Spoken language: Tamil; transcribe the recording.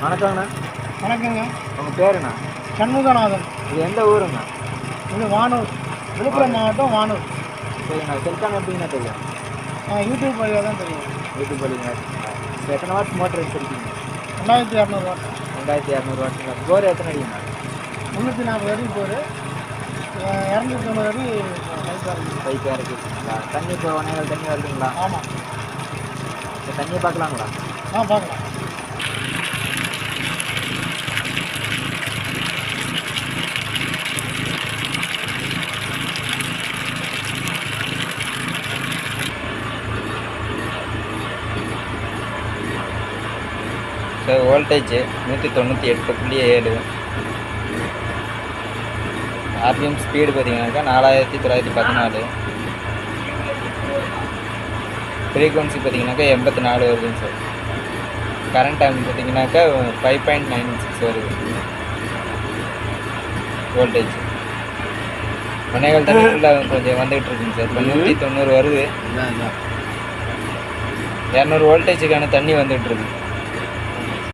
வணக்கங்கண்ணா. வணக்கங்க. உங்கள் பேருண்ணா? சண்முகநாதன். இது எந்த ஊருங்க? இது வானூர், விழுப்புரம் மாவட்டம் வானூர். சரிண்ணா. செல்கான் எப்படிங்கண்ணா தெரியும்? யூடியூப் வழியாக தான் தெரியும். யூடியூப் வழிங்களா? இப்போ எத்தனை வாட்ஸ் மோட்டர் வச்சுருக்கீங்க? 2200 வாட். 2200 வாட்ஸுங்களா? போர் எத்தனை அடிங்கண்ணா? 340 அடி போர், 290 அடி பைப்பாக இருக்குங்களா? தண்ணி இப்போ ஒன்றே தண்ணி வருதுங்களா? ஆமாம். இப்போ தண்ணியை பார்க்கலாங்களா? பார்க்கலாம். Sir voltage 198.7. ஆர்பிஎம் ஸ்பீடு பார்த்தீங்கன்னாக்கா 4914. ஃப்ரீக்வன்சி பார்த்தீங்கன்னாக்கா 84 வருதுங்க சார். கரண்ட் டைம் பார்த்தீங்கன்னாக்கா 5.96 வருது. வோல்டேஜ் ஒன்னேகால் தண்ணிக்குள்ள கொஞ்சம் வந்துகிட்டு இருக்குங்க சார். இப்போ 190 வருது. 200 வோல்டேஜுக்கான தண்ணி வந்துகிட்டு இருக்கு.